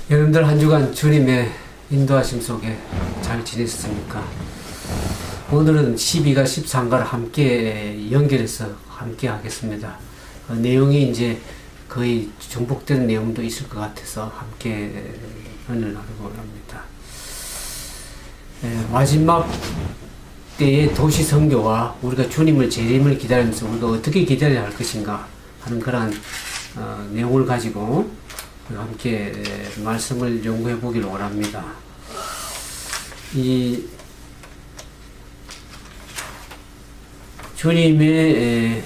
여러분들 한 주간 주님의 인도하심 속에 잘 지냈습니까? 오늘은 12가 13가를 함께 연결해서 함께 하겠습니다. 내용이 이제 거의 중복되는 내용도 있을 것 같아서 함께 은혜를 나누고 합니다. 마지막 때의 도시 선교와 우리가 주님을 재림을 기다리면서 우리가 어떻게 기다려야 할 것인가 하는 그러한 내용을 가지고 함께 말씀을 연구해 보기를 원합니다. 이 주님의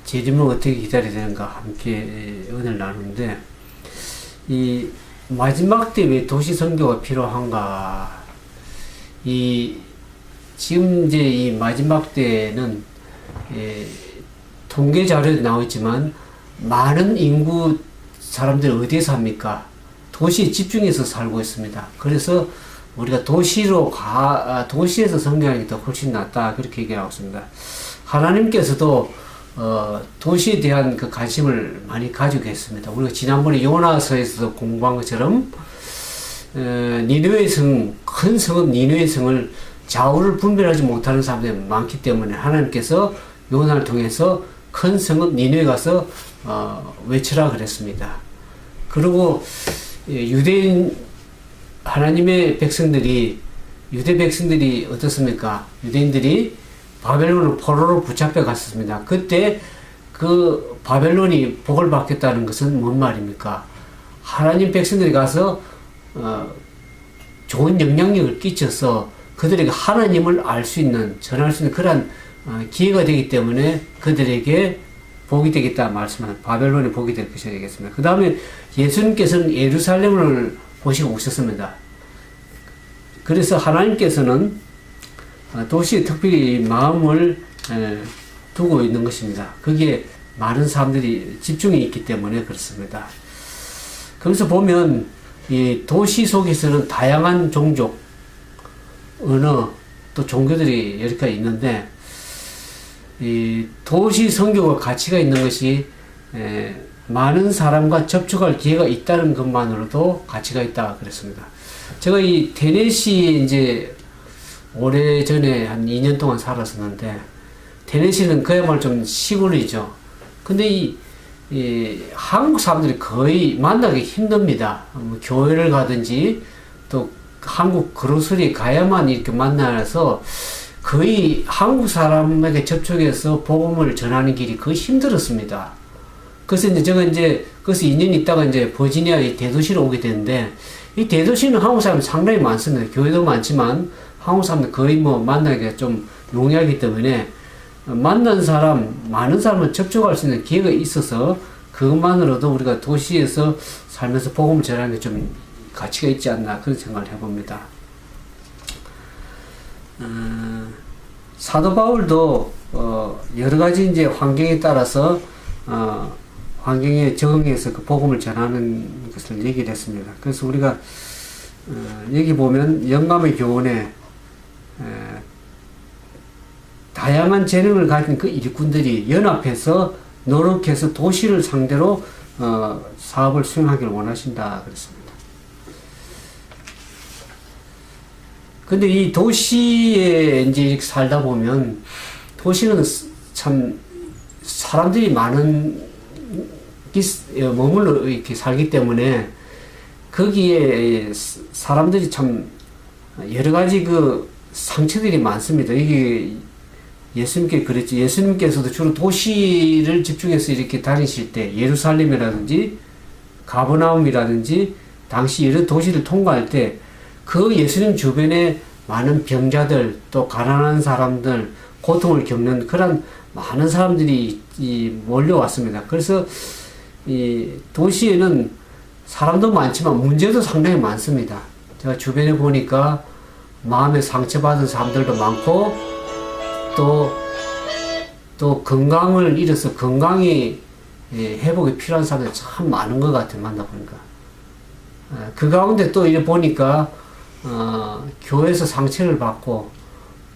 재림을 어떻게 기다려야 되는가 함께 은혜를 나누는데, 이 마지막 때 왜 도시 선교가 필요한가? 지금 이제 이 마지막 때는 통계 자료에 나와 있지만 많은 인구 사람들이 어디에 삽니까? 도시에 집중해서 살고 있습니다. 그래서 우리가 도시에서 선교하는 게 더 훨씬 낫다, 그렇게 얘기하고 있습니다. 하나님께서도 도시에 대한 그 관심을 많이 가지고 계십니다. 우리가 지난번에 요나서에서도 공부한 것처럼 니느웨 성, 큰 성읍 니느웨 성을 좌우를 분별하지 못하는 사람들이 많기 때문에 하나님께서 요나를 통해서 큰 성읍 니느웨 가서 외치라 그랬습니다. 그리고 유대인 하나님의 백성들이, 유대 백성들이 어떻습니까? 유대인들이 바벨론을 포로로 붙잡혀 갔었습니다. 그때 그 바벨론이 복을 받겠다는 것은 뭔 말입니까? 하나님 백성들이 가서 좋은 영향력을 끼쳐서 그들에게 하나님을 알 수 있는, 전할 수 있는 그런 기회가 되기 때문에 그들에게 복이 되겠다 말씀하는, 바벨론이 복이 될 것이 되겠습니다. 그 다음에 예수님께서는 예루살렘을 보시고 오셨습니다. 그래서 하나님께서는 도시에 특별히 마음을 두고 있는 것입니다. 거기에 많은 사람들이 집중이 있기 때문에 그렇습니다. 그래서 보면 이 도시 속에서는 다양한 종족, 언어, 또 종교들이 여러 가지 있는데, 이 도시 선교가 가치가 있는 것이 많은 사람과 접촉할 기회가 있다는 것만으로도 가치가 있다 그랬습니다. 제가 이 테네시에 이제 오래전에 한 2년 동안 살았었는데, 테네시는 그야말로 좀 시골이죠. 근데 이 한국 사람들이 거의 만나기 힘듭니다. 교회를 가든지 또 한국 그로서리 가야만 이렇게 만나서 거의 한국 사람에게 접촉해서 복음을 전하는 길이 거의 힘들었습니다. 그래서 이제 제가 거기서 2년 있다가 이제 버지니아 이 대도시로 오게 됐는데, 이 대도시는 한국 사람이 상당히 많습니다. 교회도 많지만 한국 사람들 거의 만나기가 좀 용이하기 때문에 만난 사람, 많은 사람을 접촉할 수 있는 기회가 있어서 그것만으로도 우리가 도시에서 살면서 복음을 전하는 게 좀 가치가 있지 않나, 그런 생각을 해봅니다. 사도 바울도 여러 가지 이제 환경에 따라서 환경에 적응해서 그 복음을 전하는 것을 얘기를 했습니다. 그래서 우리가 여기 보면 영감의 교훈에 다양한 재능을 가진 그 일꾼들이 연합해서 노력해서 도시를 상대로 사업을 수행하기를 원하신다 그랬습니다. 근데 이 도시에 이제 이렇게 살다 보면, 도시는 참 사람들이 많은 머물러 이렇게 살기 때문에 거기에 사람들이 참 여러 가지 그 상처들이 많습니다. 이게 예수님께 그랬지. 예수님께서도 주로 도시를 집중해서 이렇게 다니실 때, 예루살렘이라든지 가버나움이라든지 당시 여러 도시를 통과할 때 그 예수님 주변에 많은 병자들, 또 가난한 사람들, 고통을 겪는 그런 많은 사람들이 몰려왔습니다. 그래서 이 도시에는 사람도 많지만 문제도 상당히 많습니다. 제가 주변에 보니까 마음에 상처받은 사람들도 많고, 또 건강을 잃어서 건강이 회복이 필요한 사람들이 참 많은 것 같아요, 만나보니까. 그 가운데 또 이래 보니까 교회에서 상처를 받고,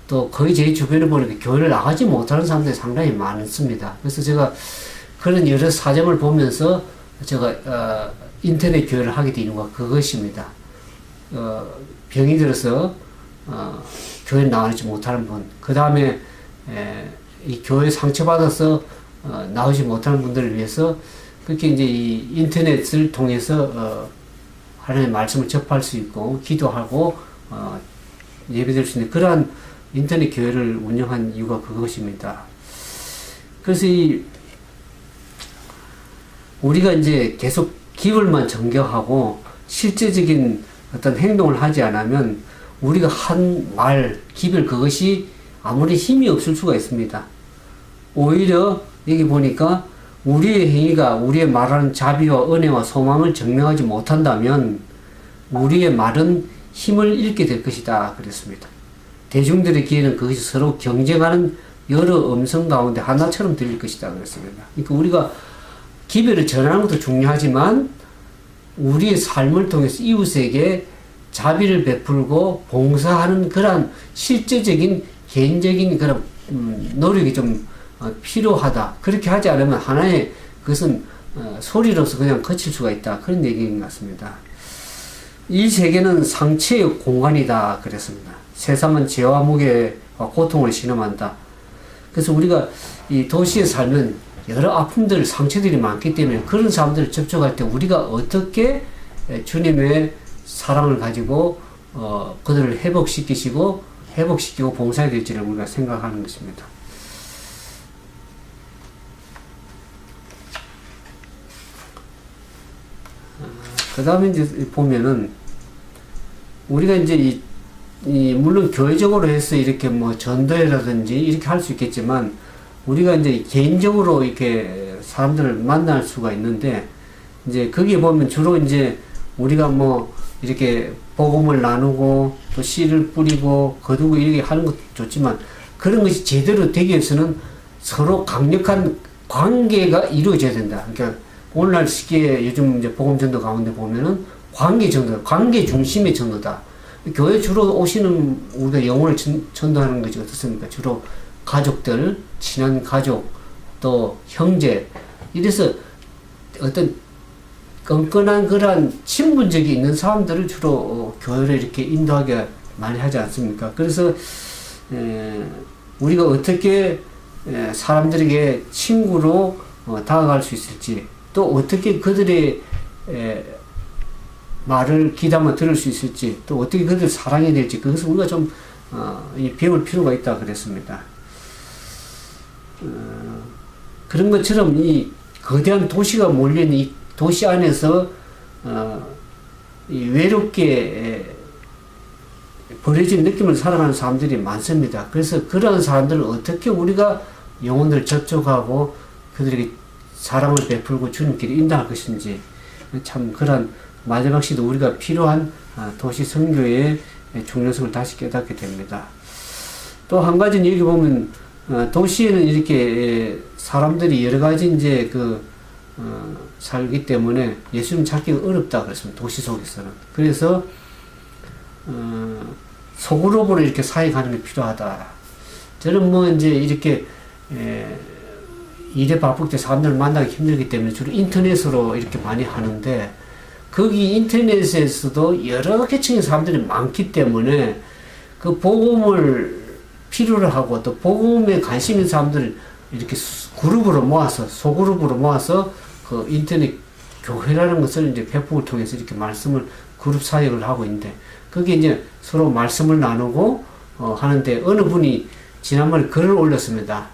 또 거의 제 주변에 보니까 교회를 나가지 못하는 사람들이 상당히 많습니다. 그래서 제가 그런 여러 사정을 보면서 제가 인터넷 교회를 하게 된 이유가 그것입니다. 병이 들어서 교회 나오지 못하는 분, 그 다음에 이 교회 상처받아서 나오지 못하는 분들을 위해서 그렇게 이제 이 인터넷을 통해서 하나님의 말씀을 접할 수 있고 기도하고 예배드릴 수 있는 그러한 인터넷 교회를 운영한 이유가 그것입니다. 그래서 우리가 이제 계속 기울만 정교하고 실제적인 어떤 행동을 하지 않으면 우리가 한 말, 기별 그것이 아무리 힘이 없을 수가 있습니다. 오히려 여기 보니까 우리의 행위가 우리의 말하는 자비와 은혜와 소망을 증명하지 못한다면 우리의 말은 힘을 잃게 될 것이다 그랬습니다. 대중들의 귀에는 그것이 서로 경쟁하는 여러 음성 가운데 하나처럼 들릴 것이다 그랬습니다. 그러니까 우리가 기별을 전하는 것도 중요하지만 우리의 삶을 통해서 이웃에게 자비를 베풀고 봉사하는 그런 실제적인 개인적인 그런 노력이 좀 필요하다. 그렇게 하지 않으면 하나의 그것은 소리로서 그냥 거칠 수가 있다. 그런 얘기인 것 같습니다. 이 세계는 상처의 공간이다 그랬습니다. 세상은 죄와 무게와 고통을 신음한다. 그래서 우리가 이 도시에 살면 여러 아픔들, 상처들이 많기 때문에 그런 사람들을 접촉할 때 우리가 어떻게 주님의 사랑을 가지고 그들을 회복시키고 봉사해야 될지를 우리가 생각하는 것입니다. 그 다음에 이제 보면은 우리가 이제 물론 교회적으로 해서 이렇게 뭐 전도회라든지 이렇게 할 수 있겠지만 우리가 이제 개인적으로 이렇게 사람들을 만날 수가 있는데 이제 거기에 보면 주로 이제 우리가 뭐 이렇게 복음을 나누고 또 씨를 뿌리고 거두고 이렇게 하는 것도 좋지만 그런 것이 제대로 되기 위해서는 서로 강력한 관계가 이루어져야 된다. 그러니까 오늘날 시기에 요즘 이제 복음 전도 가운데 보면은 관계 전도, 관계 중심의 전도다. 교회 주로 오시는 우리가 영혼을 전도하는 것이 어떻습니까? 주로 가족들, 친한 가족, 또 형제, 이래서 어떤 끈끈한 그러한 친분적이 있는 사람들을 주로 교회를 이렇게 인도하게 많이 하지 않습니까? 그래서 우리가 어떻게 사람들에게 친구로 다가갈 수 있을지, 또 어떻게 그들의 말을 귀담아 들을 수 있을지, 또 어떻게 그들을 사랑해야 될지, 그것을 우리가 좀 배울 필요가 있다 그랬습니다. 그런 것처럼 이 거대한 도시가 몰려있는 이 도시 안에서 이 외롭게 버려진 느낌을 살아가는 사람들이 많습니다. 그래서 그러한 사람들을 어떻게 우리가 영혼을 접촉하고 그들에게 사랑을 베풀고 주님께 인도할 것인지, 참 그런 마지막 시도 우리가 필요한 도시 선교의 중요성을 다시 깨닫게 됩니다. 또 한 가지는 여기 보면 도시에는 이렇게 사람들이 여러 가지 이제 살기 때문에 예수님 찾기가 어렵다 그랬습니다. 도시 속에서는. 그래서 소그룹으로 이렇게 사역하는 게 필요하다. 저는 뭐 이제 이렇게 일에 바쁠 때 사람들을 만나기 힘들기 때문에 주로 인터넷으로 이렇게 많이 하는데, 거기 인터넷에서도 여러 계층의 사람들이 많기 때문에 그 복음을 필요로 하고 또 복음에 관심 있는 사람들을 이렇게 그룹으로 모아서, 소그룹으로 모아서 그 인터넷 교회라는 것을 이제 페북을 통해서 이렇게 말씀을 그룹 사역을 하고 있는데, 거기에 이제 서로 말씀을 나누고 하는데, 어느 분이 지난번에 글을 올렸습니다.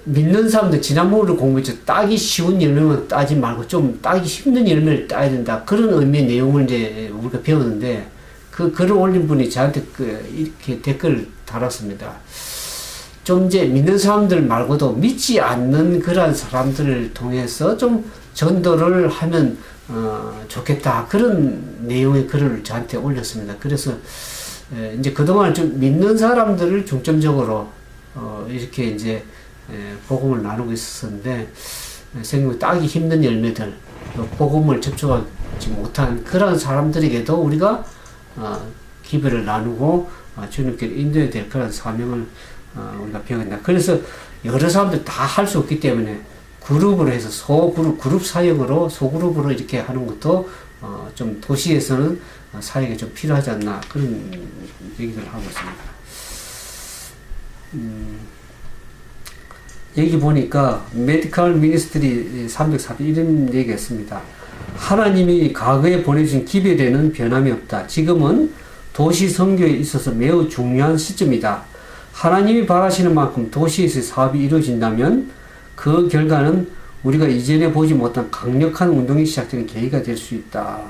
믿는 사람들 지난번에 공부했죠. 따기 쉬운 열매만 따지 말고 좀 따기 힘든 열매를 따야 된다. 그런 의미의 내용을 이제 우리가 배웠는데, 그 글을 올린 분이 저한테 이렇게 댓글을 달았습니다. 좀 이제 믿는 사람들 말고도 믿지 않는 그런 사람들을 통해서 좀 전도를 하면 좋겠다. 그런 내용의 글을 저한테 올렸습니다. 그래서 이제 그동안 좀 믿는 사람들을 중점적으로 이렇게 이제 복음을 나누고 있었는데, 생각보다 따기 힘든 열매들, 복음을 접촉하지 못한 그런 사람들에게도 우리가 기별을 나누고 주님께 인도해야 될 그런 사명을 우리가 배운다. 그래서 여러 사람들 다 할 수 없기 때문에 그룹으로 해서 그룹 사역으로 소그룹으로 이렇게 하는 것도 좀 도시에서는 사역이 좀 필요하지 않나 그런 얘기를 하고 있습니다. 여기 보니까 메디컬 미니스트리 304편 이런 얘기했습니다. 하나님이 과거에 보내주신 기별에는 변함이 없다. 지금은 도시 선교에 있어서 매우 중요한 시점이다. 하나님이 바라시는 만큼 도시에서 사업이 이루어진다면 그 결과는 우리가 이전에 보지 못한 강력한 운동이 시작되는 계기가 될 수 있다.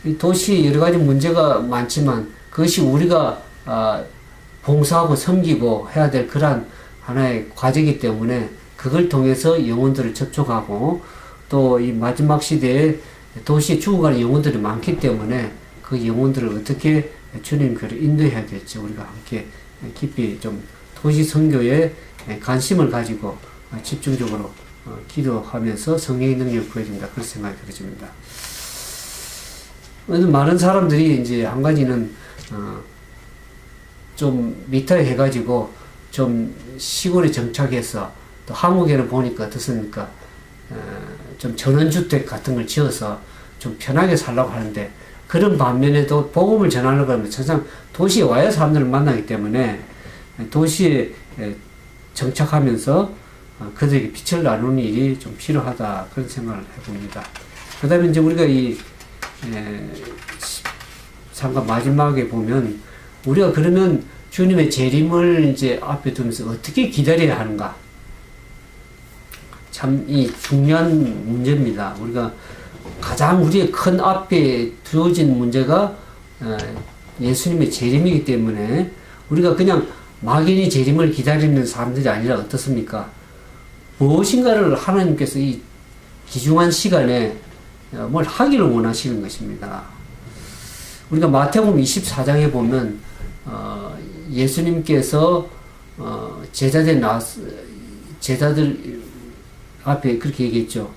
이 도시에 여러 가지 문제가 많지만 그것이 우리가 봉사하고 섬기고 해야 될 그러한 하나의 과제이기 때문에 그걸 통해서 영혼들을 접촉하고 또 이 마지막 시대에 도시에 죽어가는 영혼들이 많기 때문에 그 영혼들을 어떻게 주님 교를 인도해야 될지 우리가 함께 깊이 좀 도시 선교에 관심을 가지고 집중적으로 기도하면서 성령의 능력을 구해준다. 그런 생각이 들어집니다. 많은 사람들이 이제 한 가지는 좀 미터에 해가지고 좀 시골에 정착해서 또 한국에는 보니까 어떻습니까? 좀 전원주택 같은 걸 지어서 좀 편하게 살라고 하는데 그런 반면에도 복음을 전하려고 하면 항상 도시에 와야 사람들을 만나기 때문에 도시에 정착하면서 그들에게 빛을 나누는 일이 좀 필요하다 그런 생각을 해봅니다. 그 다음에 이제 우리가 잠깐 마지막에 보면 우리가 그러면 주님의 재림을 이제 앞에 두면서 어떻게 기다려야 하는가? 참 이 중요한 문제입니다. 우리가 가장 우리의 큰 앞에 두어진 문제가 예수님의 재림이기 때문에 우리가 그냥 막연히 재림을 기다리는 사람들이 아니라 어떻습니까? 무엇인가를 하나님께서 이 귀중한 시간에 뭘 하기를 원하시는 것입니다. 우리가 마태복음 24장에 보면 예수님께서 제자들 앞에 그렇게 얘기했죠.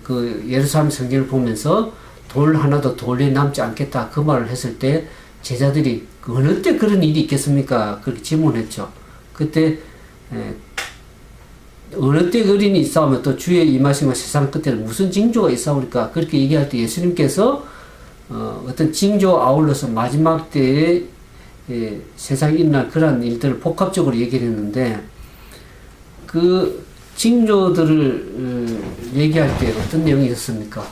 그 예루살렘 성전을 보면서 돌 하나도 돌에 남지 않겠다 그 말을 했을 때 제자들이 어느 때 그런 일이 있겠습니까? 그렇게 질문했죠. 그때 어느 때 그런 일이 있사오면 또 주의 임하심과 세상 끝에는 무슨 징조가 있사오니까 그렇게 얘기할 때 예수님께서 어떤 징조 아울러서 마지막 때에 세상에 일어날 그러한 일들을 복합적으로 얘기를 했는데 그 징조들을 얘기할 때 어떤 내용이 있었습니까?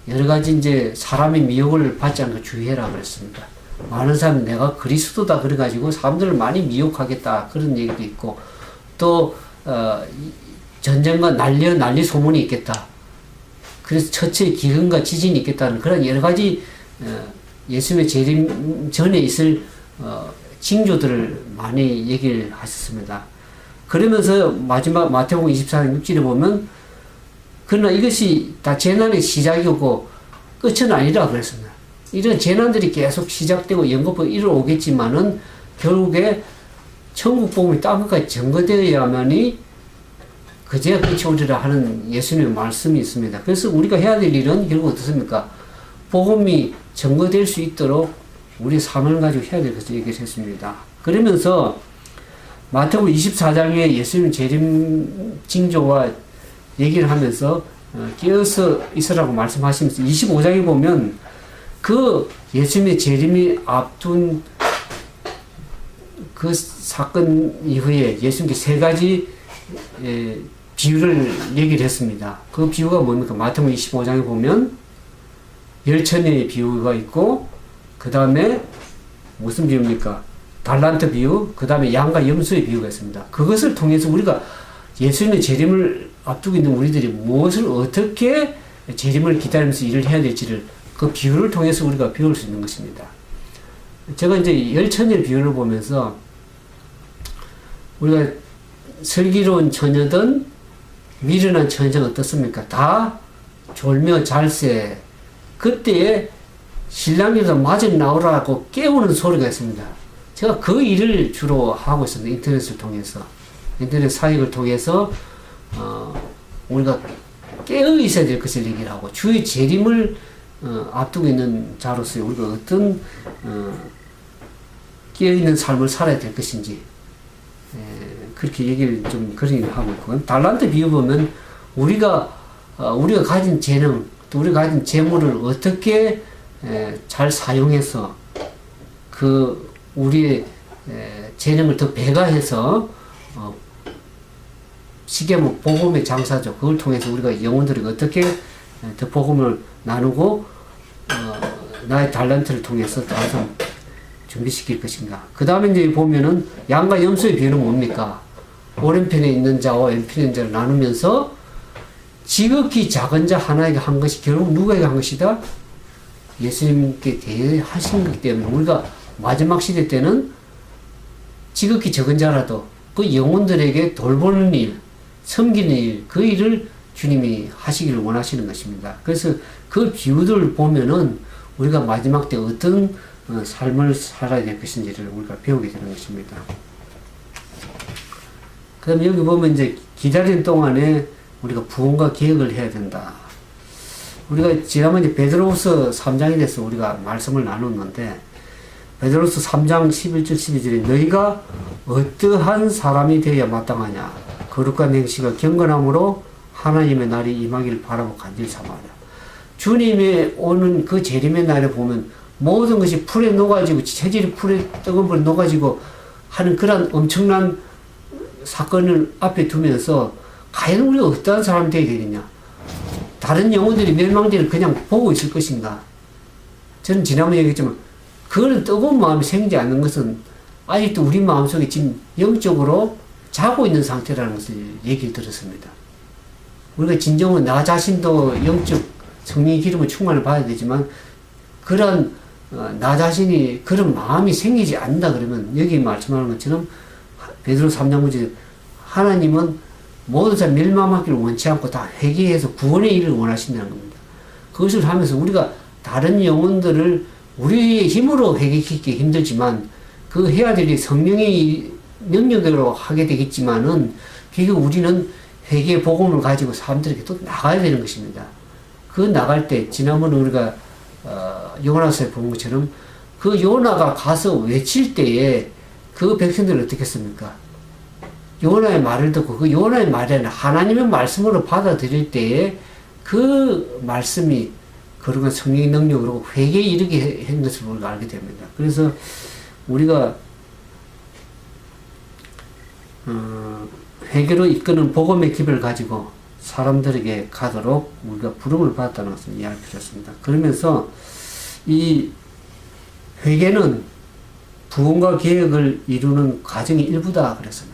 여러 가지 이제 사람의 미혹을 받지 않고 주의해라 그랬습니다. 많은 사람은 내가 그리스도다 그래가지고 사람들을 많이 미혹하겠다 그런 얘기도 있고 또 전쟁과 난리 소문이 있겠다. 그래서 처처에 기근과 지진이 있겠다는 그런 여러 가지 예수님의 재림 전에 있을 징조들을 많이 얘기를 하셨습니다. 그러면서 마지막 마태복음 24장 6절에 보면 그러나 이것이 다 재난의 시작이고 끝은 아니라 그랬습니다. 이런 재난들이 계속 시작되고 연거푸 이뤄오겠지만은 결국에 천국 복음이 땅끝까지 전거되어야만이 그제야 끝이 오리라 하는 예수님의 말씀이 있습니다. 그래서 우리가 해야 될 일은 결국 어떻습니까? 복음이 전거될 수 있도록 우리 삶을 가지고 해야 될 것을 얘기를 했습니다. 그러면서 마태복음 24장에 예수님 재림 징조와 얘기를 하면서 깨어서 있으라고 말씀하시면서 25장에 보면 그 예수님의 재림이 앞둔 그 사건 이후에 예수님께 세 가지 비유를 얘기를 했습니다. 그 비유가 뭡니까? 마태복음 25장에 보면 열처녀의 비유가 있고 그 다음에 무슨 비유입니까? 달란트 비유, 그 다음에 양과 염소의 비유가 있습니다. 그것을 통해서 우리가 예수님의 재림을 앞두고 있는 우리들이 무엇을 어떻게 재림을 기다리면서 일을 해야 될지를 그 비유를 통해서 우리가 배울 수 있는 것입니다. 제가 이제 열처녀의 비유를 보면서 우리가 슬기로운 처녀든 미련한 처녀는 어떻습니까? 다 졸며 잘새 그때에 신랑이라도 마저 나오라고 깨우는 소리가 있습니다. 제가 그 일을 주로 하고 있습니다. 인터넷을 통해서. 인터넷 사역을 통해서, 우리가 깨어 있어야 될 것을 얘기를 하고, 주의 재림을, 앞두고 있는 자로서 우리가 어떤, 깨어있는 삶을 살아야 될 것인지, 그렇게 얘기를 좀 그러긴 하고 있고, 달란트 비유 보면 우리가 가진 재능, 또 우리가 가진 재물을 어떻게 잘 사용해서 우리의 재능을 더 배가해서 쉽게 뭐 복음의 장사죠. 그걸 통해서 우리가 영혼들에게 어떻게 더 복음을 나누고 나의 달란트를 통해서 더 준비시킬 것인가. 그 다음에 이제 보면은 양과 염소의 비유는 뭡니까? 오른편에 있는 자와 왼편에 있는 자를 나누면서 지극히 작은 자 하나에게 한 것이 결국 누구에게 한 것이다? 예수님께 대하신 거기 때문에 우리가 마지막 시대 때는 지극히 적은 자라도 그 영혼들에게 돌보는 일, 섬기는 일, 그 일을 주님이 하시기를 원하시는 것입니다. 그래서 그 비유들을 보면은 우리가 마지막 때 어떤 삶을 살아야 될 것인지를 우리가 배우게 되는 것입니다. 그 다음에 여기 보면 이제 기다리는 동안에 우리가 부흥과 계획을 해야 된다. 우리가 지난번에 베드로후서 3장에 대해서 우리가 말씀을 나눴는데, 베드로후서 3장 11절 12절에 너희가 어떠한 사람이 되어야 마땅하냐. 거룩한 행실과 경건함으로 하나님의 날이 임하기를 바라고 간절히 삼아라. 주님의 오는 그 재림의 날에 보면 모든 것이 풀에 녹아지고 체질이 풀에 뜨거운 녹아지고 하는 그런 엄청난 사건을 앞에 두면서 과연 우리가 어떠한 사람이 되어야 되겠냐. 다른 영혼들이 멸망되는 그냥 보고 있을 것인가. 저는 지난번에 얘기했지만 그거는 뜨거운 마음이 생기지 않는 것은 아직도 우리 마음속에 지금 영적으로 자고 있는 상태라는 것을 얘기를 들었습니다. 우리가 진정으로 나 자신도 영적 성령의 기름을 충만을 받아야 되지만 그런 나 자신이 그런 마음이 생기지 않는다 그러면 여기 말씀하는 것처럼 베드로 3장 9절 하나님은 모든 사람 멸망하기를 원치 않고 다 회개해서 구원의 일을 원하신다는 겁니다. 그것을 하면서 우리가 다른 영혼들을 우리의 힘으로 회개시키기 힘들지만 그 해야 될 일 성령의 능력으로 하게 되겠지만은 결국 우리는 회개의 복음을 가지고 사람들에게 또 나가야 되는 것입니다. 그 나갈 때 지난번에 우리가 요나서에 본 것처럼 그 요나가 가서 외칠 때에 그 백성들은 어떻게 했습니까? 요나의 말을 듣고 그 요나의 말이 아니라 하나님의 말씀으로 받아들일 때에 그 말씀이 그런 성령의 능력으로 회개에 이르게 한 것을 우리가 알게 됩니다. 그래서 우리가 회개로 이끄는 복음의 기별을 가지고 사람들에게 가도록 우리가 부름을 받았다는 것을 이해할 필요가 있습니다. 그러면서 이 회개는 부흥과 계획을 이루는 과정의 일부다 그랬습니다.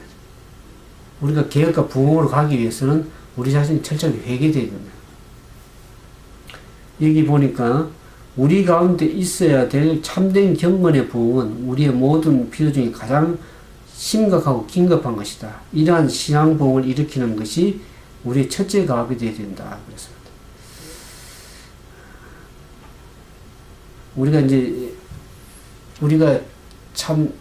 우리가 계획과 부흥으로 가기 위해서는 우리 자신이 철저하게 회개되어야 됩니다. 여기 보니까 우리 가운데 있어야 될 참된 경건의 부흥은 우리의 모든 필요 중에 가장 심각하고 긴급한 것이다. 이러한 신앙 부흥을 일으키는 것이 우리의 첫째 가업이 되어야 된다. 그랬습니다. 우리가 참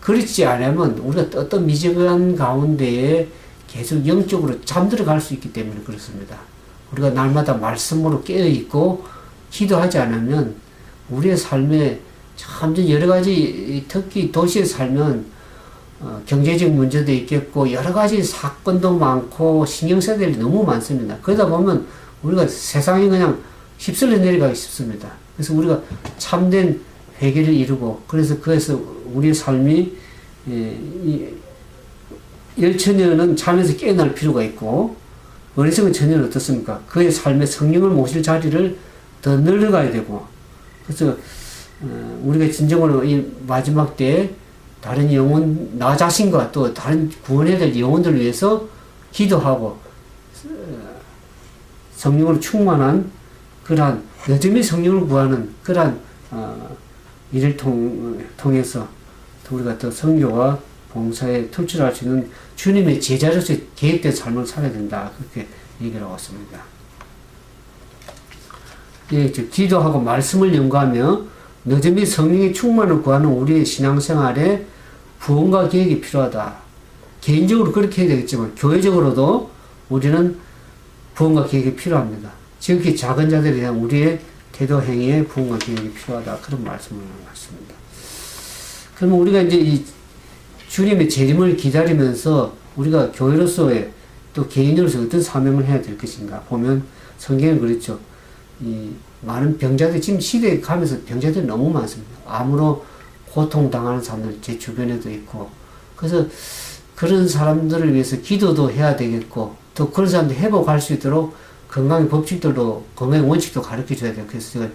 그렇지 않으면 우리가 어떤 미적한 가운데에 계속 영적으로 잠들어 갈 수 있기 때문에 그렇습니다. 우리가 날마다 말씀으로 깨어있고 기도하지 않으면 우리의 삶에 참 여러 가지, 특히 도시에 살면 경제적 문제도 있겠고 여러 가지 사건도 많고 신경 써야 될 일이 너무 많습니다. 그러다 보면 우리가 세상에 그냥 휩쓸려 내려가기 쉽습니다. 그래서 우리가 참된 회개를 이루고 그래서 우리의 삶이 열처녀는 잠에서 깨어날 필요가 있고 어리석은 처녀는 어떻습니까? 그의 삶에 성령을 모실 자리를 더 늘려가야 되고 그래서 우리가 진정으로 이 마지막 때에 다른 영혼, 나 자신과 또 다른 구원해야 될 영혼들을 위해서 기도하고 성령으로 충만한 그러한 여전히 성령을 구하는 그러한 일을 통해서 우리가 더 선교와 봉사에 tul출할 수 있는 주님의 제자로서의 계획된 삶을 살아야 된다. 그렇게 얘기를 하고 있습니다. 예, 기도하고 말씀을 연구하며 너저미 성령의 충만을 구하는 우리의 신앙생활에 부흥과 계획이 필요하다. 개인적으로 그렇게 해야 되겠지만 교회적으로도 우리는 부흥과 계획이 필요합니다. 지극히 작은 자들에 대한 우리의 태도 행위에 부흥과 계획이 필요하다. 그런 말씀을 하셨습니다. 그러면 우리가 이제 주님의 재림을 기다리면서 우리가 교회로서의 또 개인으로서 어떤 사명을 해야 될 것인가 보면 성경은 그렇죠. 이 많은 병자들 지금 시대에 가면서 병자들이 너무 많습니다. 암으로 고통당하는 사람들 제 주변에도 있고 그래서 그런 사람들을 위해서 기도도 해야 되겠고 또 그런 사람들 회복할 수 있도록 건강의 법칙들도 건강의 원칙도 가르쳐 줘야 돼요. 그래서 제가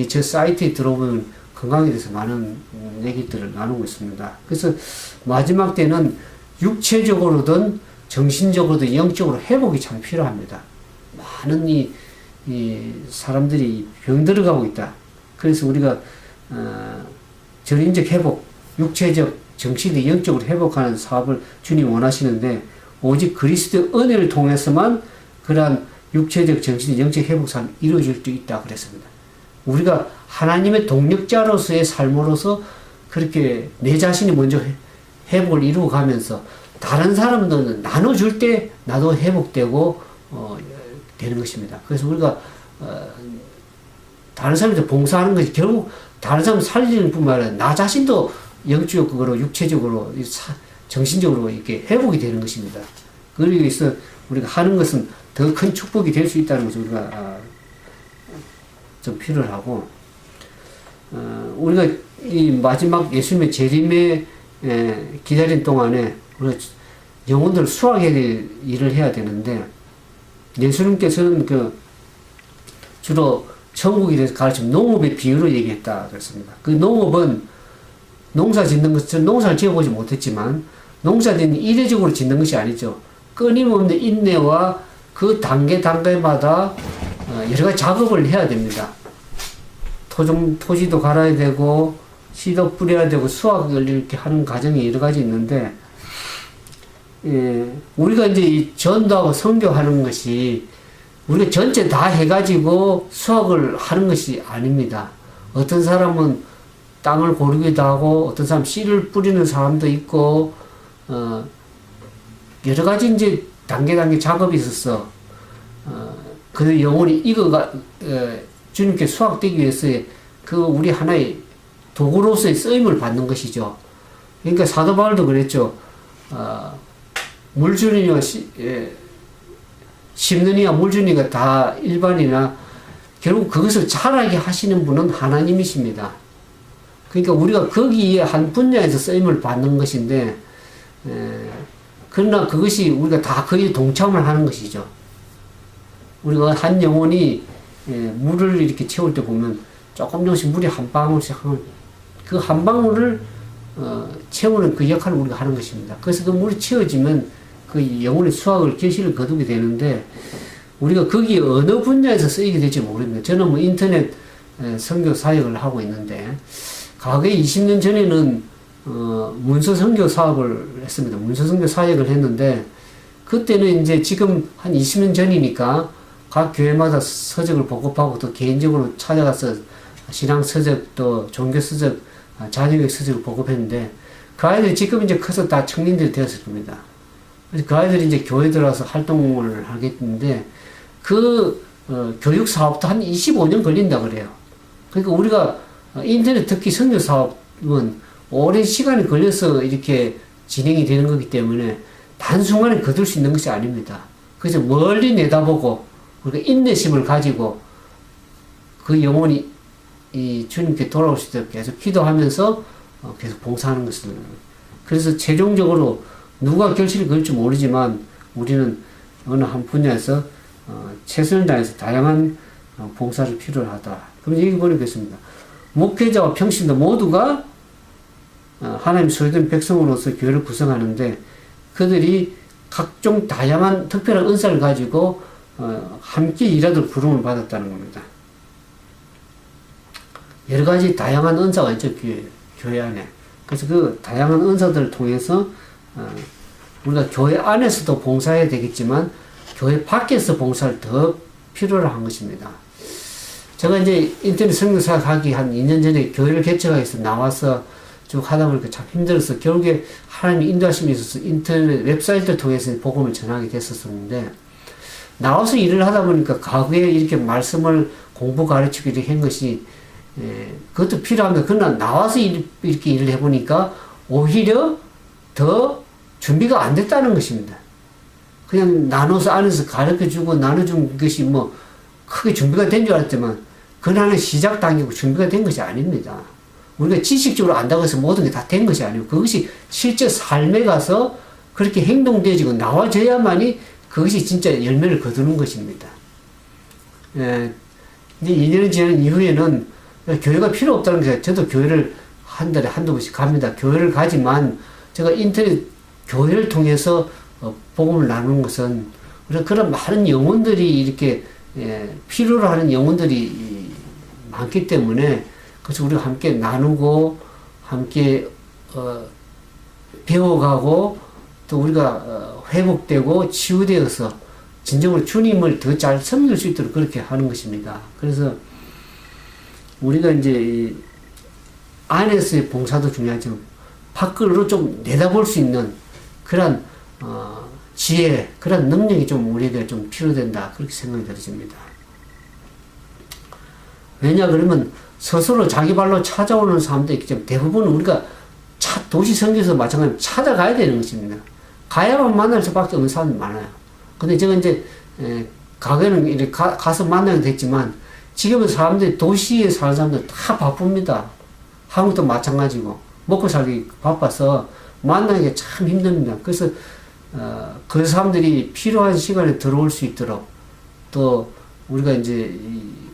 저 사이트에 들어보면 건강에 대해서 많은 얘기들을 나누고 있습니다. 그래서 마지막 때는 육체적으로든 정신적으로든 영적으로 회복이 참 필요합니다. 많은 이 사람들이 병들어가고 있다. 그래서 우리가 전인적 회복, 육체적, 정신적, 영적으로 회복하는 사업을 주님 원하시는데 오직 그리스도의 은혜를 통해서만 그러한 육체적, 정신적, 영적 회복 사업이 이루어질 수 있다 그랬습니다. 우리가 하나님의 동력자로서의 삶으로서 그렇게 내 자신이 먼저 회복을 이루어가면서 다른 사람들은 나눠줄 때 나도 회복되고 되는 것입니다. 그래서 우리가 다른 사람한테 봉사하는 것이 결국 다른 사람 살리는 뿐만 아니라 나 자신도 영적으로 육체적으로 정신적으로 이렇게 회복이 되는 것입니다. 그러기 위해서 우리가 하는 것은 더 큰 축복이 될 수 있다는 것을 우리가 좀 필요하고 우리가 이 마지막 예수님의 재림에 기다린 동안에 우리가 영혼들을 수확해야 될 일을 해야 되는데 예수님께서는 주로 천국에 대해서 가르치는 농업의 비유로 얘기했다 그랬습니다. 그 농업은 농사 짓는 것은 농사를 지어보지 못했지만 농사 짓는 이례적으로 짓는 것이 아니죠. 끊임없는 인내와 그 단계마다 여러 가지 작업을 해야 됩니다. 토지도 갈아야 되고 씨도 뿌려야 되고 수확을 이렇게 하는 과정이 여러 가지 있는데 우리가 이제 이 전도하고 선교하는 것이 우리가 전체 다 해가지고 수확을 하는 것이 아닙니다. 어떤 사람은 땅을 고르기도 하고 어떤 사람 씨를 뿌리는 사람도 있고 여러 가지 이제 단계 작업이 있어서 그 영혼이 주님께 수확되기 위해서 그 우리 하나의 도구로서의 쓰임을 받는 것이죠. 그러니까 사도 바울도 그랬죠. 물주니와 심느니와 물주니가 다 일반이나 결국 그것을 자라게 하시는 분은 하나님이십니다. 그러니까 우리가 거기에 한 분야에서 쓰임을 받는 것인데 그러나 그것이 우리가 다 거기에 동참을 하는 것이죠. 우리가 한 영혼이 물을 이렇게 채울 때 보면 조금씩 물이 한 방울씩 그 한 방울을 채우는 그 역할을 우리가 하는 것입니다. 그래서 그 물이 채워지면 그 영혼의 수확을 결실을 거두게 되는데 우리가 거기에 어느 분야에서 쓰이게 될지 모릅니다. 저는 뭐 인터넷 선교 사역을 하고 있는데 과거에 20년 전에는 문서 선교 사업을 했습니다. 문서 선교 사역을 했는데 그때는 이제 지금 한 20년 전이니까 각 교회마다 서적을 보급하고 또 개인적으로 찾아가서 신앙 서적 또 종교 서적 자녀교육 서적을 보급했는데 그 아이들이 지금 이제 커서 다 청년들이 되었을 겁니다. 그래서 그 아이들이 이제 교회 들어와서 활동을 하겠는데 교육 사업도 한 25년 걸린다 그래요. 그러니까 우리가 인터넷 특히 선교 사업은 오랜 시간이 걸려서 이렇게 진행이 되는 거기 때문에 단순간에 거둘 수 있는 것이 아닙니다. 그래서 멀리 내다보고 우리가 인내심을 가지고 그 영혼이 이 주님께 돌아올 수 있도록 계속 기도하면서 계속 봉사하는 것을. 그래서 최종적으로 누가 결실을 그을지 모르지만 우리는 어느 한 분야에서 최선을 다해서 다양한 봉사를 필요로 하다. 그럼 여기 보니까 있습니다. 목회자와 평신도 모두가 하나님 소유된 백성으로서 교회를 구성하는데 그들이 각종 다양한 특별한 은사를 가지고 함께 일하도록 부름을 받았다는 겁니다. 여러 가지 다양한 은사가 있죠, 교회 안에. 그래서 그 다양한 은사들을 통해서 우리가 교회 안에서도 봉사해야 되겠지만 교회 밖에서 봉사를 더 필요로 한 것입니다. 제가 이제 인터넷 선교사 하기 한 2년 전에 교회를 개척하기 위해서 나와서 쭉 하다 보니까 참 힘들어서 결국에 하나님의 인도하심이 있어서 인터넷 웹사이트를 통해서 복음을 전하게 됐었는데 나와서 일을 하다 보니까 과거에 이렇게 말씀을 공부 가르치고 이렇게 한 것이 그것도 필요합니다. 그러나 나와서 이렇게 일을 해보니까 오히려 더 준비가 안 됐다는 것입니다. 그냥 나눠서 안에서 가르쳐주고 나눠준 것이 뭐 크게 준비가 된 줄 알았지만 그날은 시작 단계고 준비가 된 것이 아닙니다. 우리가 지식적으로 안다고 해서 모든 게 다 된 것이 아니고 그것이 실제 삶에 가서 그렇게 행동되어지고 나와져야만이 그것이 진짜 열매를 거두는 것입니다. 예, 이제 2년이 지난 이후에는 교회가 필요 없다는 게 저도 교회를 한 달에 한두 번씩 갑니다. 교회를 가지만 제가 인터넷 교회를 통해서 복음을 나누는 것은 그런 많은 영혼들이 이렇게 필요로 하는 영혼들이 많기 때문에 그래서 우리가 함께 나누고 함께 배워가고 또 우리가 회복되고 치유되어서 진정으로 주님을 더 잘 섬길 수 있도록 그렇게 하는 것입니다. 그래서 우리가 이제 안에서의 봉사도 중요하지만 밖으로 좀 내다볼 수 있는 그런 지혜, 그런 능력이 좀 우리에게 좀 필요된다 그렇게 생각이 들어집니다. 왜냐 그러면 스스로 자기 발로 찾아오는 사람도 있기 때문에 대부분 우리가 도시 선교에서 마찬가지로 찾아가야 되는 것입니다. 가야만 만날 수밖에 없는 사람이 많아요. 근데 제가 이제 가게는 이렇게 가서 만나게 됐지만 지금은 사람들이 도시에 사는 사람들 다 바쁩니다. 한국도 마찬가지고 먹고 살기 바빠서 만나기가 참 힘듭니다. 그래서 그 사람들이 필요한 시간에 들어올 수 있도록 또 우리가 이제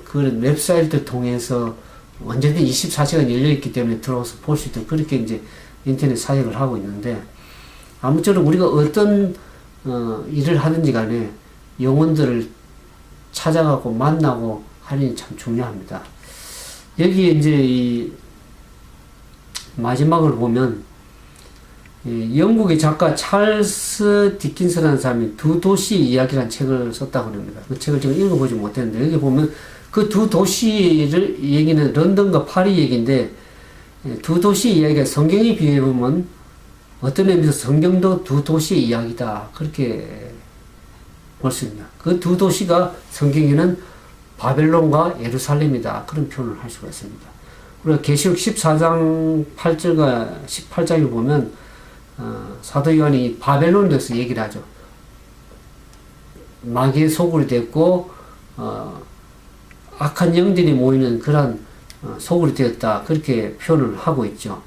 그런 웹사이트를 통해서 언제든 24시간 열려있기 때문에 들어와서 볼 수 있도록 그렇게 이제 인터넷 사역을 하고 있는데 아무쪼록 우리가 어떤 일을 하든지 간에 영혼들을 찾아가고 만나고 하는 게 참 중요합니다. 여기에 이제 이 마지막을 보면 영국의 작가 찰스 디킨스라는 사람이 두 도시 이야기라는 책을 썼다고 합니다. 그 책을 제가 읽어보지 못했는데 여기 보면 그 두 도시를 얘기는 런던과 파리 얘기인데 두 도시 이야기가 성경에 비해보면 어떤 의미에서 성경도 두 도시의 이야기다 그렇게 볼 수 있습니다. 그 두 도시가 성경에는 바벨론과 예루살렘이다 그런 표현을 할 수가 있습니다. 우리가 계시록 14장 8절과 18장을 보면 사도 요한이 바벨론에 대해서 얘기를 하죠. 마귀의 소굴이 됐고 악한 영들이 모이는 그런 소굴이 되었다 그렇게 표현을 하고 있죠.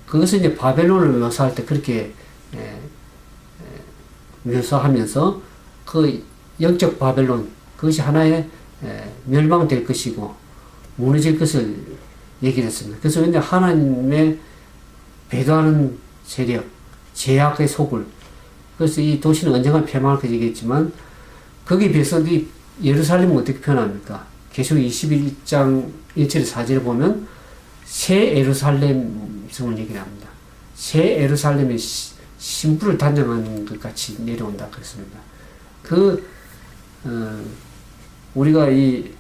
그것은 이제 바벨론을 묘사할 때 그렇게 묘사하면서 그 영적 바벨론 그것이 하나의 멸망될 것이고 무너질 것을 얘기를 했습니다. 그래서 이제 하나님의 배도하는 세력, 제약의 소굴. 그래서 이 도시는 언젠가 폐망할 것이 얘기했지만 거기에 비해서 이 예루살렘은 어떻게 표현합니까? 계시록 21장 1절 4절에 보면 새 예루살렘 성을 얘기를 합니다. 새 예루살렘의 신부를 단장하는 것 같이 내려온다 그랬습니다. 우리가 이